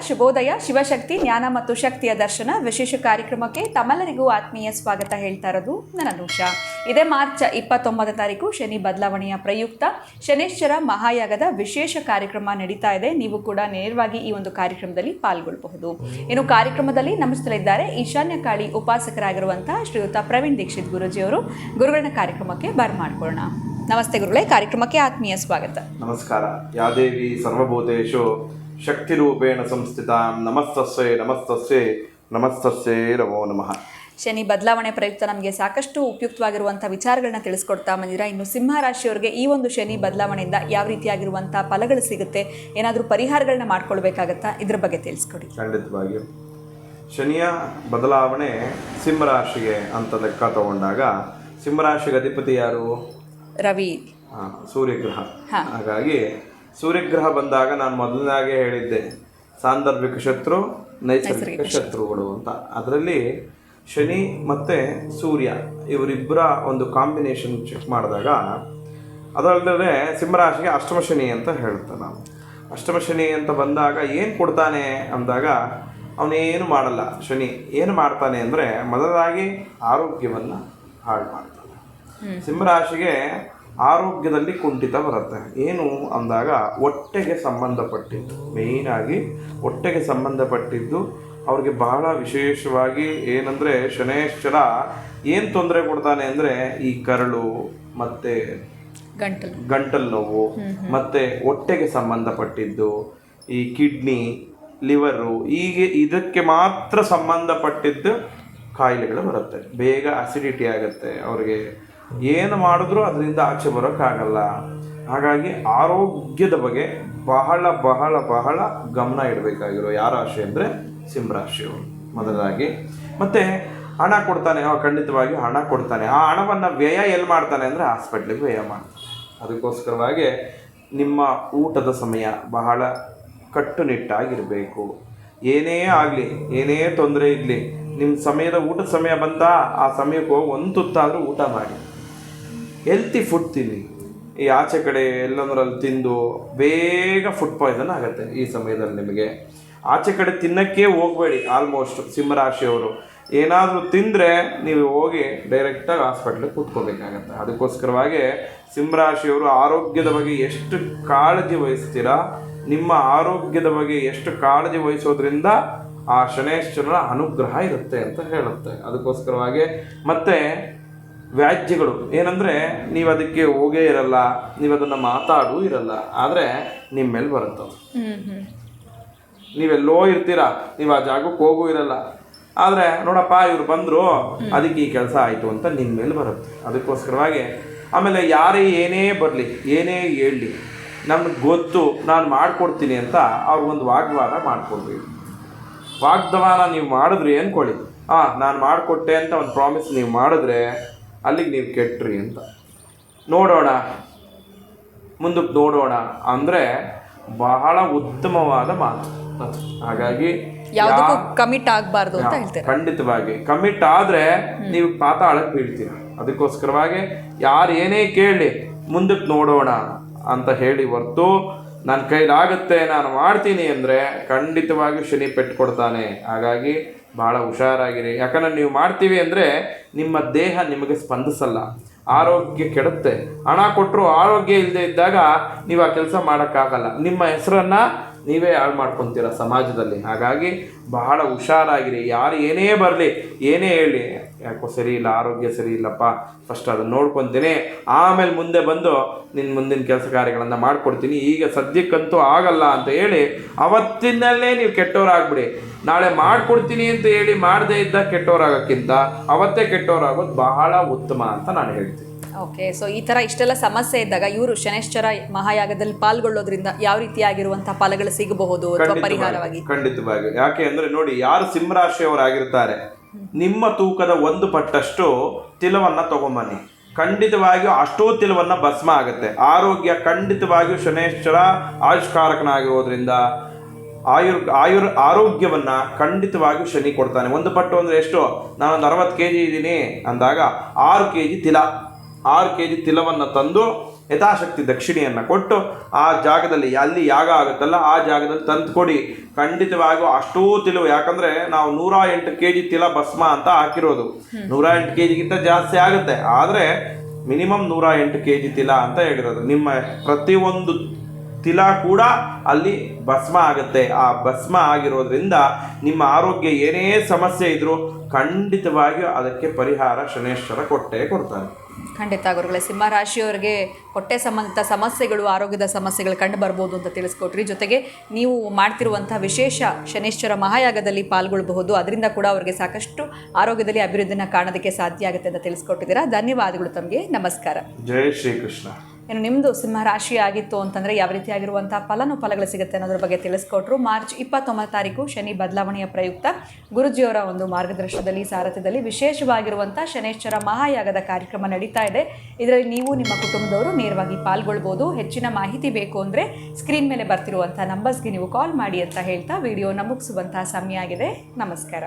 ಶುಭೋದಯ. ಶಿವಶಕ್ತಿ ಜ್ಞಾನ ಮತ್ತು ಶಕ್ತಿಯ ದರ್ಶನ ವಿಶೇಷ ಕಾರ್ಯಕ್ರಮಕ್ಕೆ ತಮ್ಮೆಲ್ಲರಿಗೂ ಆತ್ಮೀಯ ಸ್ವಾಗತ ಹೇಳ್ತಾ ಇರೋದು ನನ್ನ ಅನುಷಾ. ಇದೇ ಮಾರ್ಚ್ 29 ತಾರೀಕು ಶನಿ ಬದಲಾವಣೆಯ ಪ್ರಯುಕ್ತ ಶನೇಶ್ವರ ಮಹಾಯಾಗದ ವಿಶೇಷ ಕಾರ್ಯಕ್ರಮ ನಡೀತಾ ಇದೆ. ನೀವು ಕೂಡ ನೇರವಾಗಿ ಈ ಒಂದು ಕಾರ್ಯಕ್ರಮದಲ್ಲಿ ಪಾಲ್ಗೊಳ್ಳಬಹುದು. ಇನ್ನು ಕಾರ್ಯಕ್ರಮದಲ್ಲಿ ನಮಸ್ಕರಿದ್ದಾರೆ ಈಶಾನ್ಯ ಕಾಳಿ ಉಪಾಸಕರಾಗಿರುವಂತಹ ಶ್ರೀಯುತ ಪ್ರವೀಣ್ ದೀಕ್ಷಿತ್ ಗುರುಜಿಯವರು. ಗುರುಗಳನ್ನ ಕಾರ್ಯಕ್ರಮಕ್ಕೆ ಬರ್ಮಾಡ್ಕೊಳ್ಳೋಣ. ನಮಸ್ತೆ ಗುರುಗಳೇ, ಕಾರ್ಯಕ್ರಮಕ್ಕೆ ಆತ್ಮೀಯ ಸ್ವಾಗತ. ನಮಸ್ಕಾರ. ಯಾದೇವಿ ಸರ್ವಭೂತೇಷು ಶಕ್ತಿ ರೂಪೇಣ ಸಂಸ್ಥಿತ. ನಮಸ್ತಸ್ಯೈ ನಮಸ್ತಸ್ಯೈ ನಮಸ್ತಸ್ಯೈ ನಮೋ ನಮಃ. ಶನಿ ಬದಲಾವಣೆ ಪ್ರಯುಕ್ತ ನಮಗೆ ಸಾಕಷ್ಟು ಉಪಯುಕ್ತವಾಗಿರುವಂಥ ವಿಚಾರಗಳನ್ನ ತಿಳಿಸ್ಕೊಡ್ತಾ ಬಂದಿರಾ. ಇನ್ನು ಸಿಂಹ ರಾಶಿಯವರಿಗೆ ಈ ಒಂದು ಶನಿ ಬದಲಾವಣೆಯಿಂದ ಯಾವ ರೀತಿಯಾಗಿರುವಂಥ ಫಲಗಳು ಸಿಗುತ್ತೆ, ಏನಾದರೂ ಪರಿಹಾರಗಳನ್ನ ಮಾಡ್ಕೊಳ್ಬೇಕಾಗತ್ತಾ, ಇದ್ರ ಬಗ್ಗೆ ತಿಳಿಸ್ಕೊಡಿ. ಖಂಡಿತವಾಗಿಯೂ ಶನಿಯ ಬದಲಾವಣೆ ಸಿಂಹರಾಶಿಗೆ ಅಂತ ಲೆಕ್ಕ ತಗೊಂಡಾಗ ಸಿಂಹರಾಶಿಗೆ ಅಧಿಪತಿ ಯಾರು? ರವಿ, ಸೂರ್ಯಗ್ರಹ. ಹಾಗಾಗಿ ಸೂರ್ಯಗ್ರಹ ಬಂದಾಗ ನಾನು ಮೊದಲನಾಗೆ ಹೇಳಿದ್ದೆ, ಸಾಂದರ್ಭಿಕ ಶತ್ರು ನೈಸರ್ಗಿಕ ಶತ್ರುಗಳು ಅಂತ. ಅದರಲ್ಲಿ ಶನಿ ಮತ್ತು ಸೂರ್ಯ ಇವರಿಬ್ಬರ ಒಂದು ಕಾಂಬಿನೇಷನ್ ಚೆಕ್ ಮಾಡಿದಾಗ ಅದಲ್ಲದೆ ಸಿಂಹರಾಶಿಗೆ ಅಷ್ಟಮ ಶನಿ ಅಂತ ಹೇಳ್ತೇವೆ ನಾವು. ಅಷ್ಟಮ ಶನಿ ಅಂತ ಬಂದಾಗ ಏನು ಕೊಡ್ತಾನೆ ಅಂದಾಗ ಅವನೇನು ಮಾಡಲ್ಲ. ಶನಿ ಏನು ಮಾಡ್ತಾನೆ ಅಂದರೆ ಮೊದಲಾಗಿ ಆರೋಗ್ಯವನ್ನು ಹಾಳು ಮಾಡ್ತಾನೆ. ಸಿಂಹರಾಶಿಗೆ ಆರೋಗ್ಯದಲ್ಲಿ ಕುಂಠಿತ ಬರುತ್ತೆ. ಏನು ಅಂದಾಗ ಹೊಟ್ಟೆಗೆ ಸಂಬಂಧಪಟ್ಟಿದ್ದು, ಮೇಯ್ನಾಗಿ ಹೊಟ್ಟೆಗೆ ಸಂಬಂಧಪಟ್ಟಿದ್ದು ಅವ್ರಿಗೆ ಬಹಳ ವಿಶೇಷವಾಗಿ ಏನಂದರೆ ಶನೇಶ್ವರ ಏನು ತೊಂದರೆ ಕೊಡ್ತಾನೆ ಅಂದರೆ ಈ ಕರಳು ಮತ್ತು ಗಂಟಲು ನೋವು ಮತ್ತು ಹೊಟ್ಟೆಗೆ ಸಂಬಂಧಪಟ್ಟಿದ್ದು, ಈ ಕಿಡ್ನಿ, ಲಿವರು, ಹೀಗೆ ಇದಕ್ಕೆ ಮಾತ್ರ ಸಂಬಂಧಪಟ್ಟಿದ್ದು ಕಾಯಿಲೆಗಳು ಬರುತ್ತೆ. ಬೇಗ ಅಸಿಡಿಟಿ ಆಗುತ್ತೆ ಅವ್ರಿಗೆ. ಏನು ಮಾಡಿದ್ರೂ ಅದರಿಂದ ಆಚೆ ಬರೋಕ್ಕಾಗಲ್ಲ. ಹಾಗಾಗಿ ಆರೋಗ್ಯದ ಬಗ್ಗೆ ಬಹಳ ಬಹಳ ಬಹಳ ಗಮನ ಇಡಬೇಕಾಗಿರೋ ಯಾವ ರಾಶಿ ಅಂದರೆ ಸಿಂಹರಾಶಿಯವರು ಮೊದಲಾಗಿ. ಮತ್ತು ಹಣ ಕೊಡ್ತಾನೆ, ಖಂಡಿತವಾಗಿ ಹಣ ಕೊಡ್ತಾನೆ. ಆ ಹಣವನ್ನು ವ್ಯಯ ಎಲ್ಲಿ ಮಾಡ್ತಾನೆ ಅಂದರೆ ಹಾಸ್ಪಿಟ್ಲಿಗೆ ವ್ಯಯ ಮಾಡ್ತಾನೆ. ಅದಕ್ಕೋಸ್ಕರವಾಗಿ ನಿಮ್ಮ ಊಟದ ಸಮಯ ಬಹಳ ಕಟ್ಟುನಿಟ್ಟಾಗಿರಬೇಕು. ಏನೇ ಆಗಲಿ, ಏನೇ ತೊಂದರೆ ಇರಲಿ, ನಿಮ್ಮ ಊಟದ ಸಮಯ ಬಂತಾ ಆ ಸಮಯಕ್ಕೆ ಹೋಗಿ ಒಂದು ತುತ್ತಾದರೂ ಊಟ ಮಾಡಿ, ಹೆಲ್ತಿ ಫುಡ್ ತಿನ್ನಿ. ಈ ಆಚೆ ಕಡೆ ಎಲ್ಲಂದ್ರಲ್ಲಿ ತಿಂದು ಬೇಗ ಫುಡ್ ಪಾಯ್ಸನ್ ಆಗುತ್ತೆ. ಈ ಸಮಯದಲ್ಲಿ ನಿಮಗೆ ಆಚೆ ಕಡೆ ತಿನ್ನೋಕ್ಕೆ ಹೋಗಬೇಡಿ. ಆಲ್ಮೋಸ್ಟ್ ಸಿಂಹರಾಶಿಯವರು ಏನಾದರೂ ತಿಂದರೆ ನೀವು ಹೋಗಿ ಡೈರೆಕ್ಟಾಗಿ ಹಾಸ್ಪಿಟ್ಲಿಗೆ ಕೂತ್ಕೋಬೇಕಾಗತ್ತೆ. ಅದಕ್ಕೋಸ್ಕರವಾಗಿ ಸಿಂಹರಾಶಿಯವರು ಆರೋಗ್ಯದ ಬಗ್ಗೆ ಎಷ್ಟು ಕಾಳಜಿ ವಹಿಸ್ತೀರಾ, ನಿಮ್ಮ ಆರೋಗ್ಯದ ಬಗ್ಗೆ ಎಷ್ಟು ಕಾಳಜಿ ವಹಿಸೋದ್ರಿಂದ ಆ ಶನೇಶ್ವರನ ಅನುಗ್ರಹ ಇರುತ್ತೆ ಅಂತ ಹೇಳುತ್ತೆ. ಅದಕ್ಕೋಸ್ಕರವಾಗಿ ಮತ್ತೆ ವ್ಯಾಜ್ಯಗಳು ಏನಂದರೆ ನೀವು ಅದಕ್ಕೆ ಹೋಗೇ ಇರಲ್ಲ, ನೀವು ಅದನ್ನು ಮಾತಾಡೂ ಇರಲ್ಲ, ಆದರೆ ನಿಮ್ಮ ಮೇಲೆ ಬರುತ್ತೆ. ನೀವೆಲ್ಲೋ ಇರ್ತೀರಾ, ನೀವು ಆ ಜಾಗಕ್ಕೆ ಹೋಗೂ ಇರಲ್ಲ, ಆದರೆ ನೋಡಪ್ಪ ಇವ್ರು ಬಂದರು ಅದಕ್ಕೆ ಈ ಕೆಲಸ ಆಯಿತು ಅಂತ ನಿಮ್ಮ ಮೇಲೆ ಬರುತ್ತೆ. ಅದಕ್ಕೋಸ್ಕರವಾಗಿ ಆಮೇಲೆ ಯಾರೇ ಏನೇ ಬರಲಿ, ಏನೇ ಹೇಳಲಿ, ನಮ್ಗೆ ಗೊತ್ತು ನಾನು ಮಾಡಿಕೊಡ್ತೀನಿ ಅಂತ ಅವ್ರಿಗೊಂದು ವಾಗ್ವಾದ ಮಾಡಿಕೊಡ್ಬೇಕು. ವಾಗ್ದಾನ ನೀವು ಮಾಡಿದ್ರಿ ಅಂದ್ಕೊಳ್ಳಿ, ನಾನು ಮಾಡಿಕೊಟ್ಟೆ ಅಂತ ಒಂದು ಪ್ರಾಮಿಸ್ ನೀವು ಮಾಡಿದ್ರೆ ಅಲ್ಲಿಗೆ ನೀವು ಕೆಟ್ಟ್ರಿ ಅಂತ. ನೋಡೋಣ, ಮುಂದಕ್ಕೆ ನೋಡೋಣ ಅಂದರೆ ಬಹಳ ಉತ್ತಮವಾದ ಮಾತು. ಹಾಗಾಗಿ ಕಮಿಟ್ ಆಗಬಾರ್ದು ಅಂತ ಹೇಳ್ತಾರೆ. ಖಂಡಿತವಾಗಿ ಕಮಿಟ್ ಆದರೆ ನೀವು ಪಾತಾಳಕ್ಕೆ ಬೀಳ್ತೀರ. ಅದಕ್ಕೋಸ್ಕರವಾಗಿ ಯಾರು ಏನೇ ಕೇಳಲಿ ಮುಂದಕ್ಕೆ ನೋಡೋಣ ಅಂತ ಹೇಳಿ ಹೊರ್ತು ನನ್ನ ಕೈಲಾಗುತ್ತೆ ನಾನು ಮಾಡ್ತೀನಿ ಅಂದರೆ ಖಂಡಿತವಾಗಿ ಶನಿ ಪೆಟ್ಕೊಡ್ತಾನೆ. ಹಾಗಾಗಿ ಭಾಳ ಹುಷಾರಾಗಿರಿ. ಯಾಕಂದರೆ ನೀವು ಮಾಡ್ತೀವಿ ಅಂದರೆ ನಿಮ್ಮ ದೇಹ ನಿಮಗೆ ಸ್ಪಂದಿಸಲ್ಲ, ಆರೋಗ್ಯ ಕೆಡುತ್ತೆ. ಹಣ ಕೊಟ್ಟರು ಆರೋಗ್ಯ ಇಲ್ಲದೆ ಇದ್ದಾಗ ನೀವು ಆ ಕೆಲಸ ಮಾಡೋಕ್ಕಾಗಲ್ಲ. ನಿಮ್ಮ ಹೆಸರನ್ನು ನೀವೇ ಹಾಳು ಮಾಡ್ಕೊತೀರ ಸಮಾಜದಲ್ಲಿ. ಹಾಗಾಗಿ ಬಹಳ ಹುಷಾರಾಗಿರಿ. ಯಾರು ಏನೇ ಬರಲಿ, ಏನೇ ಹೇಳಿ, ಯಾಕೋ ಸರಿ ಇಲ್ಲ, ಆರೋಗ್ಯ ಸರಿ ಇಲ್ಲಪ್ಪ, ಫಸ್ಟ್ ಅದನ್ನು ನೋಡ್ಕೊತೀನಿ, ಆಮೇಲೆ ಮುಂದೆ ಬಂದು ನಿನ್ನ ಮುಂದಿನ ಕೆಲಸ ಕಾರ್ಯಗಳನ್ನು ಮಾಡಿಕೊಡ್ತೀನಿ, ಈಗ ಸದ್ಯಕ್ಕಂತೂ ಆಗಲ್ಲ ಅಂತ ಹೇಳಿ ಅವತ್ತಿನಲ್ಲೇ ನೀವು ಕೆಟ್ಟವರಾಗ್ಬಿಡಿ. ನಾಳೆ ಮಾಡಿಕೊಡ್ತೀನಿ ಅಂತ ಹೇಳಿ ಮಾಡದೇ ಇದ್ದ ಕೆಟ್ಟವರಾಗೋಕ್ಕಿಂತ ಅವತ್ತೇ ಕೆಟ್ಟವರಾಗೋದು ಬಹಳ ಉತ್ತಮ ಅಂತ ನಾನು ಹೇಳ್ತೀನಿ. ಓಕೆ, ಸೊ ಈ ಥರ ಇಷ್ಟೆಲ್ಲ ಸಮಸ್ಯೆ ಇದ್ದಾಗ ಇವರು ಶನೇಶ್ವರ ಮಹಾಯಾಗದಲ್ಲಿ ಪಾಲ್ಗೊಳ್ಳೋದ್ರಿಂದ ಯಾವ ರೀತಿಯಾಗಿರುವಂತಹ ಫಲಗಳು ಸಿಗಬಹುದು ಅಥವಾ ಪರಿಹಾರವಾಗಿ? ಖಂಡಿತವಾಗಿ. ಯಾಕೆ ಅಂದರೆ ನೋಡಿ, ಯಾರು ಸಿಂಹರಾಶಿಯವರಾಗಿರ್ತಾರೆ ನಿಮ್ಮ ತೂಕದ 1 ಪಟ್ಟಷ್ಟು ತಿಲವನ್ನು ತಗೊಂಬನ್ನಿ, ಖಂಡಿತವಾಗಿಯೂ ಅಷ್ಟೋ ತಿಲವನ್ನು ಭಸ್ಮ ಆಗುತ್ತೆ. ಆರೋಗ್ಯ ಖಂಡಿತವಾಗಿಯೂ ಶನೇಶ್ವರ ಆಯುಷ್ಕಾರಕನಾಗಿರೋದ್ರಿಂದ ಆರೋಗ್ಯವನ್ನು ಖಂಡಿತವಾಗಿಯೂ ಶನಿ ಕೊಡ್ತಾನೆ. 1 ಪಟ್ಟು ಅಂದರೆ ಎಷ್ಟು? ನಾನೊಂದು 60 kg ಇದ್ದೀನಿ ಅಂದಾಗ 6 kg ತಿಲ, 6 kg ತಿಲವನ್ನು ತಂದು ಯಥಾಶಕ್ತಿ ದಕ್ಷಿಣೆಯನ್ನು ಕೊಟ್ಟು ಆ ಜಾಗದಲ್ಲಿ ಅಲ್ಲಿ ಯಾಗ ಆಗುತ್ತಲ್ಲ ಆ ಜಾಗದಲ್ಲಿ ತಂದು ಕೊಡಿ. ಖಂಡಿತವಾಗಿಯೂ ಅಷ್ಟೂ ತಿಳು, ಯಾಕಂದರೆ ನಾವು 108 kg ತಿಲ ಭಸ್ಮ ಅಂತ ಹಾಕಿರೋದು. 108 kgಗಿಂತ ಜಾಸ್ತಿ ಆಗುತ್ತೆ, ಆದರೆ ಮಿನಿಮಮ್ 108 kg ತಿಲ ಅಂತ ಹೇಳಿರೋದು. ನಿಮ್ಮ ಪ್ರತಿಯೊಂದು ತಿಲ ಕೂಡ ಅಲ್ಲಿ ಭಸ್ಮ ಆಗುತ್ತೆ. ಆ ಭಸ್ಮ ಆಗಿರೋದ್ರಿಂದ ನಿಮ್ಮ ಆರೋಗ್ಯ ಏನೇ ಸಮಸ್ಯೆ ಇದ್ರೂ ಖಂಡಿತವಾಗಿಯೂ ಅದಕ್ಕೆ ಪರಿಹಾರ ಶನೇಶ್ವರ ಕೊಟ್ಟೇ ಕೊಡ್ತಾನೆ. ಖಂಡಿತ ಗುರುಗಳೇ, ಸಿಂಹರಾಶಿಯವರಿಗೆ ಹೊಟ್ಟೆ ಸಂಬಂಧಿತ ಸಮಸ್ಯೆಗಳು, ಆರೋಗ್ಯದ ಸಮಸ್ಯೆಗಳು ಕಂಡು ಬರ್ಬೋದು ಅಂತ ತಿಳಿಸ್ಕೊಟ್ರಿ. ಜೊತೆಗೆ ನೀವು ಮಾಡ್ತಿರುವಂಥ ವಿಶೇಷ ಶನೇಶ್ವರ ಮಹಾಯಾಗದಲ್ಲಿ ಪಾಲ್ಗೊಳ್ಳಬಹುದು, ಅದರಿಂದ ಕೂಡ ಅವರಿಗೆ ಸಾಕಷ್ಟು ಆರೋಗ್ಯದಲ್ಲಿ ಅಭಿವೃದ್ಧಿನ ಕಾಣೋದಕ್ಕೆ ಸಾಧ್ಯ ಆಗುತ್ತೆ ಅಂತ ತಿಳಿಸ್ಕೊಟ್ಟಿದ್ದೀರಾ. ಧನ್ಯವಾದಗಳು ತಮಗೆ. ನಮಸ್ಕಾರ. ಜೈ ಶ್ರೀಕೃಷ್ಣ. ಇನ್ನು ನಿಮ್ಮದು ಸಿಂಹರಾಶಿ ಆಗಿತ್ತು ಅಂತಂದರೆ ಯಾವ ರೀತಿಯಾಗಿರುವಂಥ ಫಲಗಳು ಸಿಗುತ್ತೆ ಅನ್ನೋದ್ರ ಬಗ್ಗೆ ತಿಳಿಸ್ಕೊಟ್ರು. ಮಾರ್ಚ್ 29 ತಾರೀಕು ಶನಿ ಬದಲಾವಣೆಯ ಪ್ರಯುಕ್ತ ಗುರುಜಿಯವರ ಒಂದು ಮಾರ್ಗದರ್ಶನದಲ್ಲಿ, ಸಾರಥ್ಯದಲ್ಲಿ ವಿಶೇಷವಾಗಿರುವಂಥ ಶನೇಶ್ವರ ಮಹಾಯಾಗದ ಕಾರ್ಯಕ್ರಮ ನಡೀತಾ ಇದೆ. ಇದರಲ್ಲಿ ನೀವು ನಿಮ್ಮ ಕುಟುಂಬದವರು ನೇರವಾಗಿ ಪಾಲ್ಗೊಳ್ಬೋದು. ಹೆಚ್ಚಿನ ಮಾಹಿತಿ ಬೇಕು ಅಂದರೆ ಸ್ಕ್ರೀನ್ ಮೇಲೆ ಬರ್ತಿರುವಂಥ ನಂಬರ್ಸ್ಗೆ ನೀವು ಕಾಲ್ ಮಾಡಿ ಅಂತ ಹೇಳ್ತಾ ವಿಡಿಯೋನ ಮುಗಿಸುವಂಥ ಸಮಯ ಆಗಿದೆ. ನಮಸ್ಕಾರ.